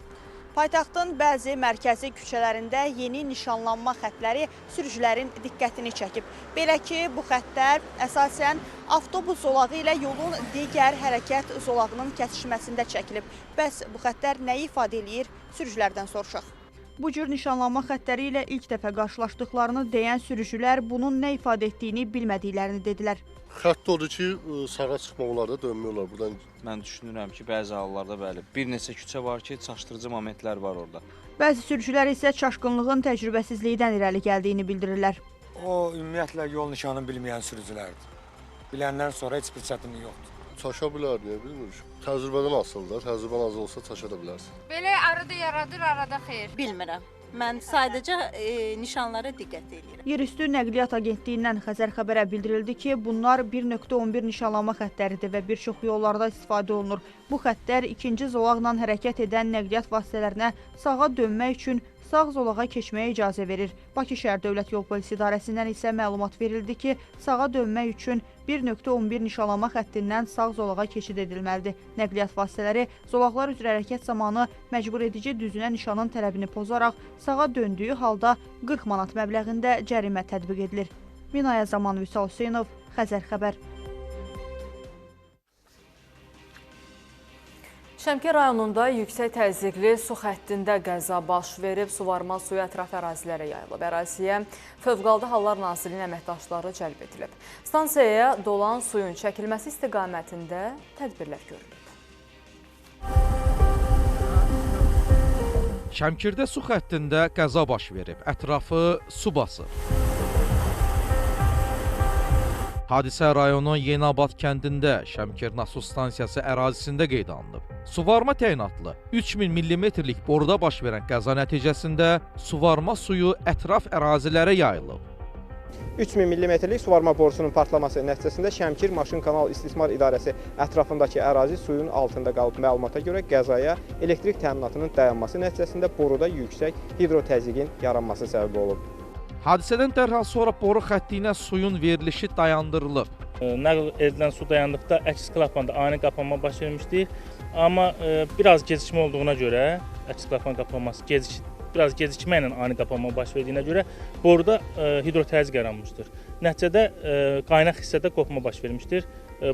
Paytaxtın bəzi mərkəzi küçələrində yeni nişanlanma xətləri sürücülərin diqqətini çəkib. Belə ki, bu xəttlər əsasən avtobus zolağı ilə yolun digər hərəkət zolağının kəsişməsində çəkilib. Bəs bu xəttlər nə ifadə eləyir? Sürücülərdən soruşaq. Bu cür nişanlanma xəttləri ilə ilk dəfə qarşılaşdıqlarını deyən sürücülər bunun nə ifadə etdiyini bilmədiklərini dedilər. Xətt odur ki, sağa çıxmaq olar da, dönmək olar buradan. Mən düşünürəm ki, bəzi hallarda bəli, bir neçə küçə var ki, çaşdırıcı momentlər var orada. Bəzi sürücülər isə çaşqınlığın təcrübəsizlikdən irəli gəldiyini bildirirlər. O ümumiyyətlə yol nişanını bilməyən sürücülərdir. Biləndən sonra heç bir çətinlik yoxdur. Çaşa bilər, deyə bilmirik. Təcrübədən asılıdır, təcrübən az olsa çaşa da bilərsən. Belə arada yaradır, arada xeyir. Bilmirəm. Mən sadəcə nişanlara diqqət edirəm. Yerüstü Nəqliyyat Agentliyindən Xəzər xəbərə bildirildi ki, bunlar 1.11 nişanlanma xəttləridir və bir çox yollarda istifadə olunur. Bu xəttlər ikinci zolaqla hərəkət edən nəqliyyat vasitələrinə sağa dönmək üçün sağ zolağa keçməyə icazə verir. Bakı şəhər Dövlət Yol Polisi İdarəsindən isə məlumat verildi ki, sağa dönmək üçün 1.11 nişanlanma xəttindən sağ zolağa keçid edilməlidir. Nəqliyyat vasitələri zolaqlar üzrə hərəkət zamanı məcbur edici düzünə nişanın tələbini pozaraq sağa döndüyü halda 40 manat məbləğində cərimə tətbiq edilir. Minaya Zaman Vüsal Hüseynov, Xəzər xəbər. Şəmkir rayonunda yüksək təzyiqli su xəttində qəza baş verib, suvarma suyu ətraf ərazilərə yayılıb. Əraziyə Fövqəladə Hallar Nazirliyinin əməkdaşları cəlb edilib. Stansiyaya dolan suyun çəkilməsi istiqamətində tədbirlər görülüb. Şəmkirdə su xəttində qəza baş verib, ətrafı su basıb. Hadisə rayonun Yeniabad kəndində Şəmkir Nasos stansiyası ərazisində qeydə alınıb. Suvarma təyinatlı 3000 mm-lik boruda baş verən qəza nəticəsində suvarma suyu ətraf ərazilərə yayılıb. 3000 mm-lik suvarma borusunun partlaması nəticəsində Şəmkir Maşın Kanal İstismar İdarəsi ətrafındakı ərazi suyun altında qalıb. Məlumata görə qəzaya elektrik təminatının dayanması nəticəsində boruda yüksək hidrotəzyiqin yaranması səbəb olub. Hadisədən dərhal sonra boru xətti ilə suyun verilişi dayandırılıb. Nəql edilən su dayandıqda əks klapanda ani qapanma baş vermişdir. Amma biraz gecikmə olduğuna görə, əks klapan qapanması biraz gecikmə ilə ani qapanma baş verdiyinə görə boruda hidrotəzyiq yaranmışdır. Nəticədə qaynaq hissədə qopma baş vermişdir.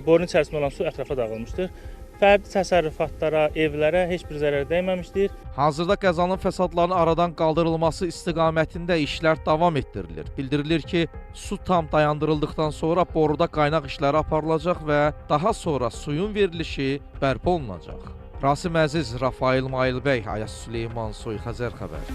Borunun içərisində olan su ətrafa dağılmışdır. Fərdi təsərrüfatlara, evlərə heç bir zərər dəyməmişdir. Hazırda qəzanın fəsadlarının aradan qaldırılması istiqamətində işlər davam etdirilir. Bildirilir ki, su tam dayandırıldıqdan sonra boruda qaynaq işləri aparılacaq və daha sonra suyun verilişi bərpa olunacaq. Rasim Əziz, Rafail Mailbəy, Ayas Süleyman Soy, Xəzər xəbər.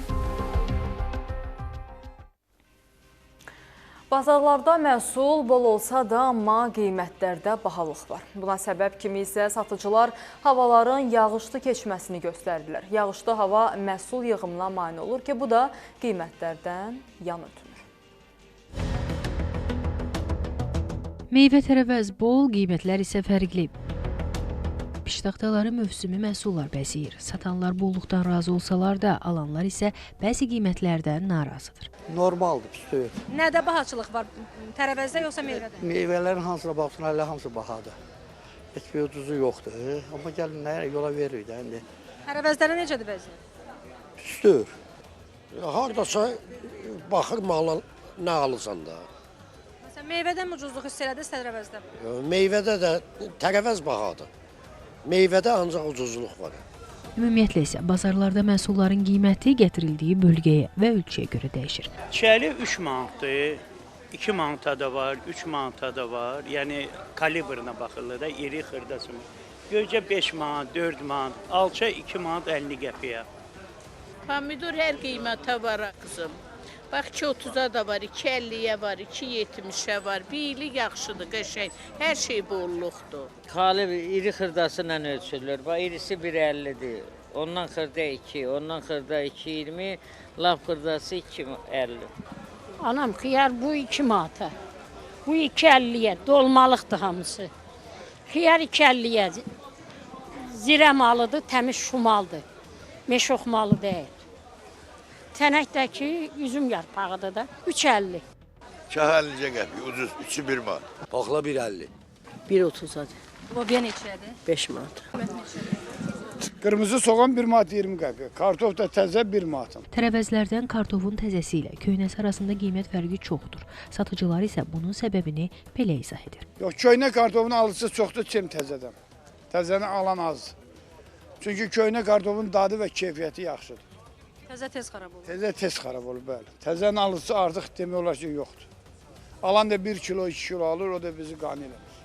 Bazarlarda məhsul bol olsa da, amma qiymətlərdə bahalıq var. Buna səbəb kimi isə satıcılar havaların yağışlı keçməsini göstərirlər. Yağışlı hava məhsul yığımına mane olur ki, bu da qiymətlərdən yan ötünür. Meyvə-tərəvəz bol, qiymətlər isə fərqli. Piştaxtaları mövsümi məhsullar bəzəyir. Satanlar bolluqdan razı olsalar da, alanlar isə bəzi qiymətlərdən narazıdır. Normaldır, püstür. Nədə bahaçılıq var? Tərəvəzdə yoxsa meyvədə? Meyvələrin hansına baxsın, hələ hamısı bahadır. Heç bir ucuzu yoxdur. Amma gəlin nə yola veririk də indi. Tərəvəzlərə necədir vəziyyət? Püstür. Hardasa baxır mala nə alırsan da. Məsələn, meyvədən ucuzluq hiss elədiniz tərəvəzdə? Meyvədə də tərəvəz bahadır. Meyvədə ancaq ucuzluq var. Ümumiyyətlə isə bazarlarda məhsulların qiyməti gətirildiyi bölgəyə və ölçüyə görə dəyişir. Çəli 3 manatdır, 2 manata da var, 3 manata da var. Yəni kalibrına baxırlar da, iri xırdası. Göycə 5 manat, 4 manat, alça 2 manat 50 qəpiyə. Pomidor hər qiymətə var qızım. Bax 2.30-a da var, 2.50-yə var, 2.70-ə var. Bir illik yaxşıdır, qəşəng. Hər şey bolluqdur. Kalibr iri xırdasıyla ölçülür. Bax irisi 1.50-dir. Ondan xırda 2, ondan xırda 2.20, laf xırdası 2.50. Anam, xiyar bu 2 manata. Bu 2.50-yə, dolmalıqdır hamısı. Xiyar 2.50-yə. Zirə malıdır, təmiz şumaldır. Meşox malı deyil. Tənəkdəki üzüm yarpağıdır da, 3.50. Kah 50-cə qəpik, ucuz, 3'ü 1 manat. Paxla 1.50. 1.30-adır. Lobiya neçədir? 5 manat. Qırmızı soğan 1 manat 20 qəpik, kartof da təzə 1 manat. Tərəvəzlərdən kartofun təzəsi ilə köhnəsi arasında qiymət fərqi çoxdur. Satıcılar isə bunun səbəbini belə izah edir. Yox, köhnə kartofun alıcısı çoxdur, çim təzədən. Təzəni alan az. Çünki köhnə kartofun dadı və keyfiyyəti yaxşıdır. Təzə tez xarab olur. Təzə tez xarab olur, bəli. Təzənin alıcısı artıq demək olar ki, yoxdur. Alan da 1 kilo, 2 kilo alır, o da bizi qane eləmir.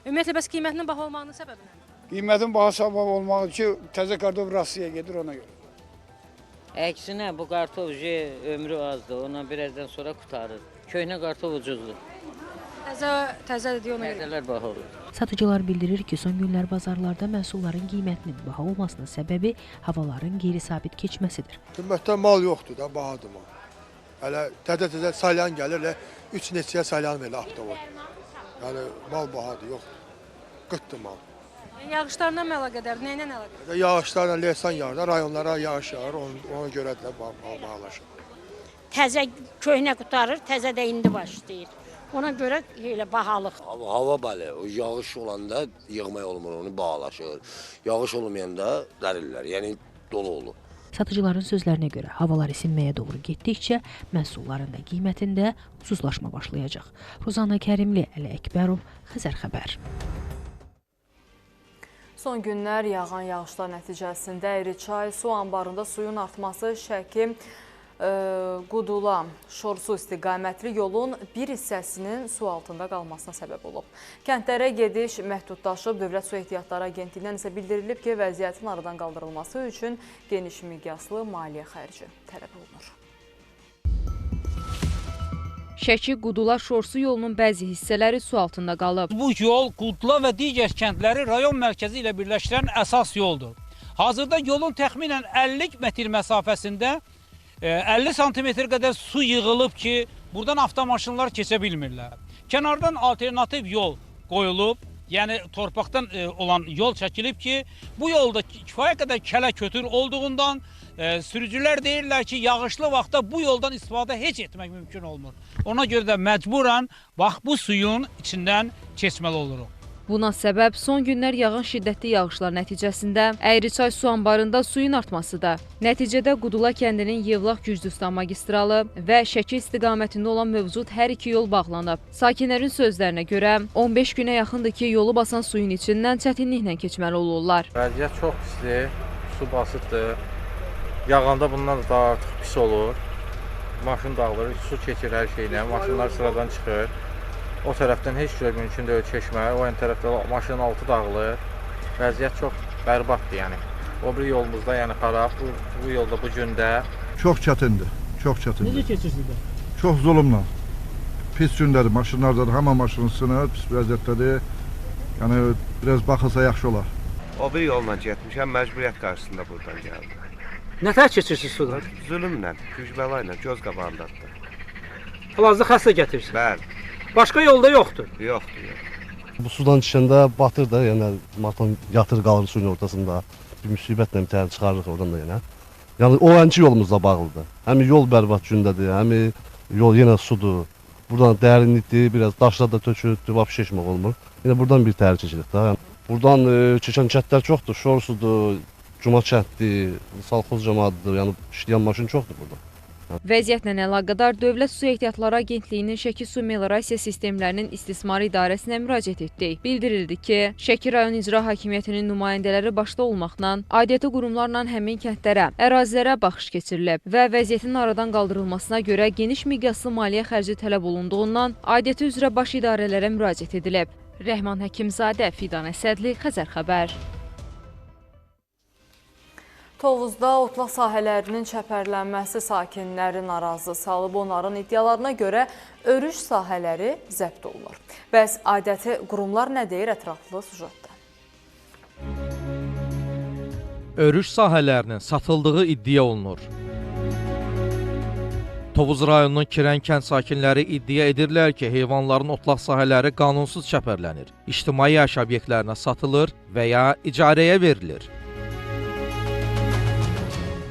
Ümumiyyətlə, bəs qiymətinin baha olmağının səbəbi nədir? Qiymətin baha səbəb olmağı ki, təzə kartof Rusiyaya gedir ona görə. Əksinə bu kartof ömrü azdır, ondan birazdan sonra qutarır. Köhnə kartof ucuzdur. Təzə deyə ona görə. Təzələr baha olur. Satıcılar bildirir ki, son günlər bazarlarda məhsulların qiymətinin baha olmasının səbəbi havaların qeyri-sabit keçməsidir. Qiymətdə mal yoxdur da, bahadır mal. Hələ təzə salyan gəlir, 3 neçəyə salyan verir avtomobil. Yəni mal bahadır, yoxdur. Qıtdır mal. Yağışlarla mı əlaqədar, nə ilə əlaqədar? Yağışlarla leysan yağır, rayonlara yağış yağır, ona görə də mal bahalaşır. Təzə köhnə qutarır, təzə də indi başlayır. Ona görə elə bahalıq. Hava bəli, o yağış olanda yığmaq olmur, onu bahalaşır. Yağış olmayanda dərirlər, yəni dolu olur. Satıcıların sözlərinə görə havalar isinməyə doğru getdikcə məhsulların da qiymətində ucuzlaşma başlayacaq. Ruzanna Kərimli, Əli Əkbərov, Xəzər xəbər. Son günlər yağan yağışlar nəticəsində Əyrçay su anbarında suyun artması Şəki Qudula Şorsu istiqamətli yolun bir hissəsinin su altında qalmasına səbəb olub. Kəndlərə gediş məhdudlaşıb, Dövlət Su Ehtiyatları Agentliyindən isə bildirilib ki, vəziyyətin aradan qaldırılması üçün geniş miqyaslı maliyyə xərci tələb olunur. Şəki Qudula Şorsu yolunun bəzi hissələri su altında qalıb. Bu yol Qudula və digər kəndləri rayon mərkəzi ilə birləşdirən əsas yoldur. Hazırda yolun təxminən 50 metr məsafəsində 50 santimetr qədər su yığılıb ki, buradan avtomaşınlar keçə bilmirlər. Kənardan alternativ yol qoyulub, yəni torpaqdan olan yol çəkilib ki, bu yolda kifayət qədər kələ-kötür olduğundan sürücülər deyirlər ki, yağışlı vaxtda bu yoldan istifadə heç etmək mümkün olmur. Ona görə də məcburən bu suyun içindən keçməli oluruq. Buna səbəb son günlər yağan şiddətli yağışlar nəticəsində Əyrçay su anbarında suyun artmasıdır. Nəticədə Qudula kəndinin Yevlax-Gürcüstan magistralı və Şəki istiqamətində olan mövcud hər iki yol bağlanıb. Sakinlərin sözlərinə görə 15 günə yaxındır ki, yolu basan suyun içindən çətinliklə keçməli olurlar. Vəziyyət çox pisdir, su basıqdır. Yağanda bundan da artıq pis olur. Maşın dağılır, su keçir hər şeylə, maşınlar sıradan çıxır. O tərəfdən heç cür mümkün deyil keçmək, o ən tərəfdə maşının altı dağılır. Vəziyyət çox bərbaddır, yəni. O bir yolumuzda, yəni xarab, bu yolda bu gündə. Çox çətindir, çox çətindir. Necə keçirsiniz? Çox zulümlə. Pis gündədir, maşınlardan, hamı maşını sınır, pis vəziyyətdədir. Yəni, biraz baxılsa yaxşı olar. O bir yolla getmişəm, məcburiyyət qarşısında buradan gəldim. Nətər keçirsiniz sudan? Zülümlə, güc-bəla ilə, göz qabağındadır. Hal-hazırda xəstə gətirsiniz? Bəli. Başqa yolda yoxdur? Yoxdur, yox. Bu sudan çıxanda batır da, yəni maton yatır qalır suyun ortasında. Bir müsibətlə bir təhər çıxarırıq oradan da yenə. Yəni o anki yolumuzla bağlıdır. Həm yol bərbad gündədir, həm yol yenə sudur. Buradan dərinlikdir, biraz daşlar da tökülübdür, vapşı keçmək olmur. Yenə buradan bir təhər keçirik də. Buradan keçən kəndlər çoxdur, Şorsudur, Cuma kənddir, Salxoz cəmaətidir, yəni işləyən maşın çoxdur burada. Vəziyyətlə əlaqədar Dövlət Su Ehtiyatları Agentliyinin Şəki Su Meliorasiya Sistemlərinin İstismarı İdarəsinə müraciət etdik. Bildirildi ki, Şəki rayon icra hakimiyyətinin nümayəndələri başda olmaqla aidiyyatı qurumlarla həmin kəndlərə, ərazilərə baxış keçirilib və vəziyyətin aradan qaldırılmasına görə geniş miqyaslı maliyyə xərci tələb olunduğundan aidiyyatı üzrə baş idarələrə müraciət edilib. Rəhman Həkimzadə, Fidan Əsədli, Xəzər xəbər. Tovuzda otlaq sahələrinin çəpərlənməsi sakinləri narazı salıb, onların iddialarına görə örüş sahələri zəbt olunur. Bəs aidiyyatı qurumlar nə deyir ətraflı süjetdə? Örüş sahələrinin satıldığı iddia olunur. Tovuz rayonunun Kirən kənd sakinləri iddia edirlər ki, heyvanların otlaq sahələri qanunsuz çəpərlənir, ictimai yaşayış obyektlərinə satılır və ya icarəyə verilir.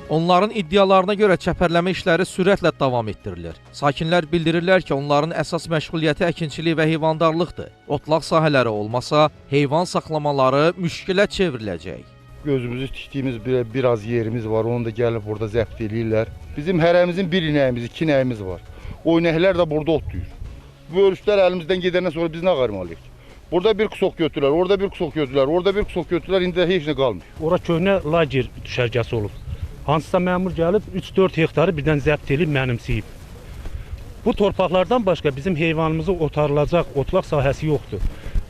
Onların iddialarına görə çəpərləmə işləri sürətlə davam etdirilir. Sakinlər bildirirlər ki, onların əsas məşğuliyyəti əkinçilik və heyvandarlıqdır. Otlaq sahələri olmasa, heyvan saxlamaları müşkilə çevriləcək. Gözümüzü tikdiyimiz biraz yerimiz var, onu da gəlib burada zəbt eləyirlər. Bizim hərəmizin bir inəyimiz, 2 inəyimiz var. O inəklər də burada otlayır. Bu örüşlər əlimizdən gedəndən sonra biz nə qarmalıyıq? Burada bir qusok götürürlər, orada bir qusok götürürlər, orada bir qusok götürürlər, indi heç nə qalmır. Ora köhnə lager düşərgəsi olub. Hansısa məmur gəlib 3-4 hektarı birdən zəbt edib mənimsəyib. Bu torpaqlardan başqa bizim heyvanımızı otarılacaq otlaq sahəsi yoxdur.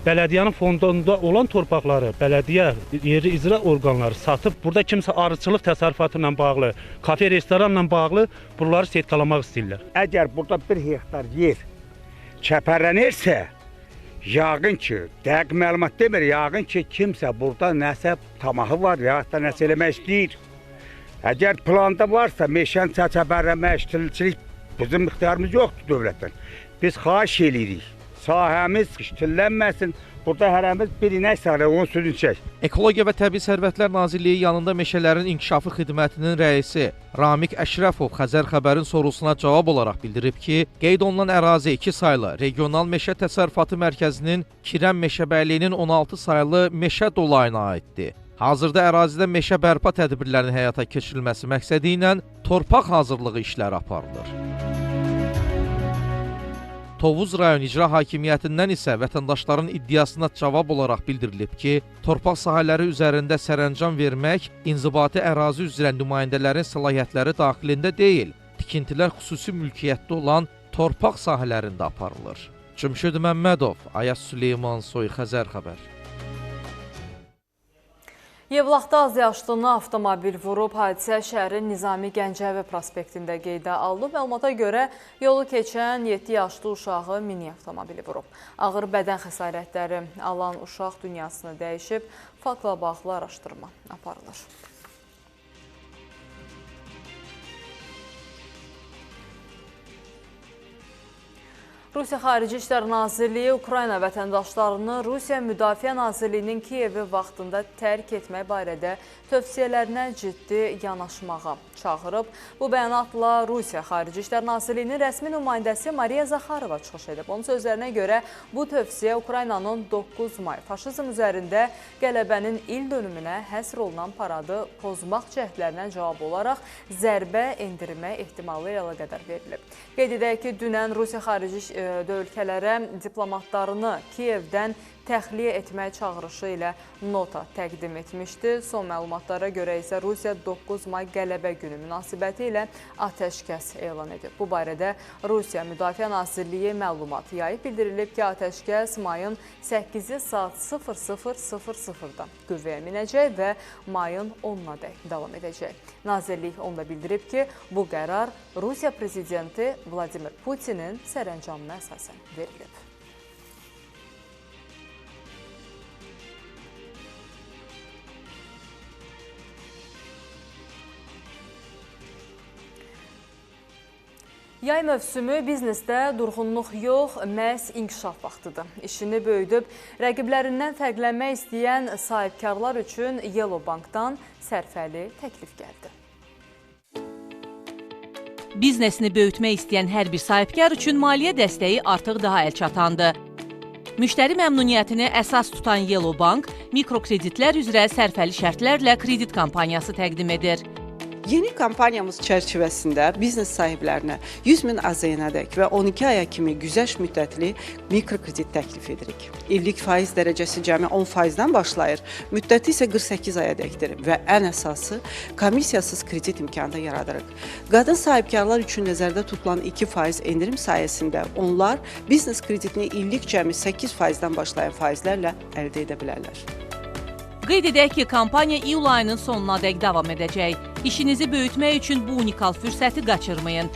Bələdiyənin fondunda olan torpaqları bələdiyyə yeri icra orqanları satıb, burada kimsə arıçılıq təsərrüfatı ilə bağlı, kafe, restoranla bağlı buraları setkalamaq istəyirlər. Əgər burada 1 hektar yer çəpərlənirsə, yağın ki, dəqiq məlumat demir, yağın ki, kimsə burada nəsə tamahı var, ya da nəsə eləmək istəyir. Əgər planda varsa, meşəni çəpərləmək, işçilik bizim ixtiyarımız yoxdur dövlətdən. Biz xahiş edirik, sahəmiz işçilənməsin, burada hərəmiz bir inək sahələ, onu sürünçək. Ekologiya və Təbii Sərvətlər Nazirliyi yanında Meşələrin İnkişafı Xidmətinin rəisi Ramik Əşrəfov Xəzər xəbərin sorusuna cavab olaraq bildirib ki, qeyd olunan ərazi 2 saylı Regional Meşə Təsərrüfatı Mərkəzinin Kirəm Meşəbəyliyinin 16 saylı meşə dolayına aiddir. Hazırda ərazidə meşə bərpa tədbirlərinin həyata keçirilməsi məqsədi ilə torpaq hazırlığı işləri aparılır. Tovuz rayon icra hakimiyyətindən isə vətəndaşların iddiasına cavab olaraq bildirilib ki, torpaq sahələri üzərində sərəncam vermək inzibati ərazi üzrə nümayəndələrin səlahiyyətləri daxilində deyil, tikintilər xüsusi mülkiyyətdə olan torpaq sahələrində aparılır. Cümşüd Məmmədov, Ayaz Süleymansoy, Xəzər xəbər. Yevlaxda azyaşlını avtomobil vurub, hadisə şəhərin Nizami Gəncəvi prospektində qeydə alınıb. Məlumata görə yolu keçən 7 yaşlı uşağı mini avtomobili vurub. Ağır bədən xəsarətləri alan uşaq dünyasını dəyişib, faktla bağlı araşdırma aparılır. Rusiya Xarici İşlər Nazirliyi Ukrayna vətəndaşlarını Rusiya Müdafiə Nazirliyinin Kiyevi vaxtında tərk etmək barədə tövsiyələrinə ciddi yanaşmağa çağırıb. Bu bəyanatla Rusiya Xarici İşlər Nazirliyinin rəsmi nümayəndəsi Mariya Zaxarova çıxış edib. Onun sözlərinə görə bu tövsiyə Ukraynanın 9 may faşizm üzərində qələbənin il dönümünə həsr olunan paradı pozmaq cəhdlərinə cavab olaraq zərbə endirmə ehtimalı ilə əlaqədar verilib. Qeyd edək ki, dünən Rusiya Xarici ölkələrə diplomatlarını Kiyevdən təxliyə etmək çağırışı ilə nota təqdim etmişdi. Son məlumatlara görə isə Rusiya 9 may qələbə günü münasibəti ilə atəşkəs elan edib. Bu barədə Rusiya Müdafiə Nazirliyi məlumat yayıb. Bildirilib ki, atəşkəs mayın 8-i saat 00:00-da qüvvəyə minəcək və mayın 10-na dək davam edəcək. Nazirlik onda bildirib ki, bu qərar Rusiya prezidenti Vladimir Putinin sərəncamına əsasən verilib. Yay mövsümü biznesdə durğunluq yox, məhz inkişaf vaxtıdır. İşini böyüdüb, rəqiblərindən fərqlənmək istəyən sahibkarlar üçün Yellow Bankdan sərfəli təklif gəldi. Biznesini böyütmək istəyən hər bir sahibkar üçün maliyyə dəstəyi artıq daha əlçatandır. Müştəri məmnuniyyətini əsas tutan Yellow Bank mikrokreditlər üzrə sərfəli şərtlərlə kredit kampaniyası təqdim edir. Yeni kampanyamız çərçivəsində biznes sahiblərinə 100 min AZN-dək və 12 aya kimi güzəşt müddətli mikrokredit təklif edirik. İllik faiz dərəcəsi cəmi 10%-dən başlayır, müddəti isə 48 ayadəkdir və ən əsası komissiyasız kredit imkanı da yaradırıq. Qadın sahibkarlar üçün nəzərdə tutulan 2% endirim sayəsində onlar biznes kreditini illik cəmi 8%-dən başlayan faizlərlə əldə edə bilərlər. Qeyd edək ki, kampaniya iyul ayının sonuna dək davam edəcək. İşinizi böyütmək üçün bu unikal fürsəti qaçırmayın.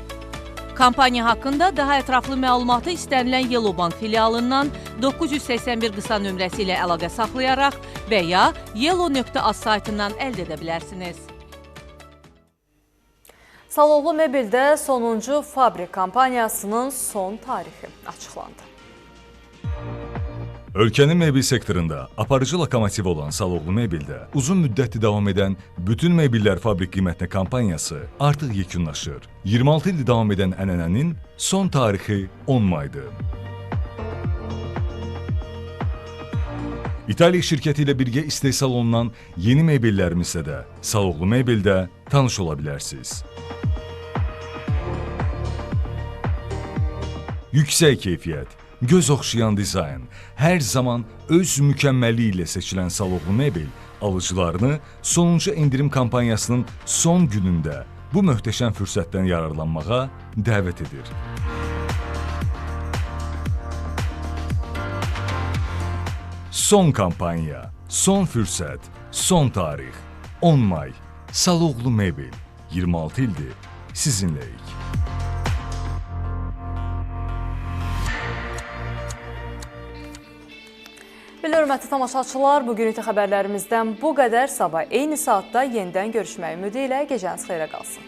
Kampaniya haqqında daha ətraflı məlumatı istənilən Yellow Bank filialından 981 qısa nömrəsi ilə əlaqə saxlayaraq və ya yellow.az saytından əldə edə bilərsiniz. Saloğlu Mebildə sonuncu fabrik kampaniyasının son tarixi açıqlandı. Ölkənin mebil sektorunda aparıcı lokomotiv olan Saloğlu Mebildə uzun müddətli davam edən bütün mebillər fabrik qiymətinə kampaniyası artıq yekunlaşır. 26 ildir davam edən ənənənin son tarixi 10 maydır. İtaliya şirkəti ilə birgə istehsal olunan yeni mebillərimizlə də Saloğlu Mebildə tanış ola bilərsiniz. Yüksək keyfiyyət, göz oxşayan dizayn, hər zaman öz mükəmməlliyi ilə seçilən Saloğlu Mebil alıcılarını sonuncu endirim kampanyasının son günündə bu möhtəşəm fürsətdən yararlanmağa dəvət edir. Son kampanya, son fürsət, son tarix, 10 may, Saloğlu Mebel, 26 ildir sizinləyik. Hörmətli tamaşaçılar, bugünkü xəbərlərimizdən bu qədər. Sabah eyni saatda yenidən görüşmək ümidi ilə gecəniz xeyrə qalsın.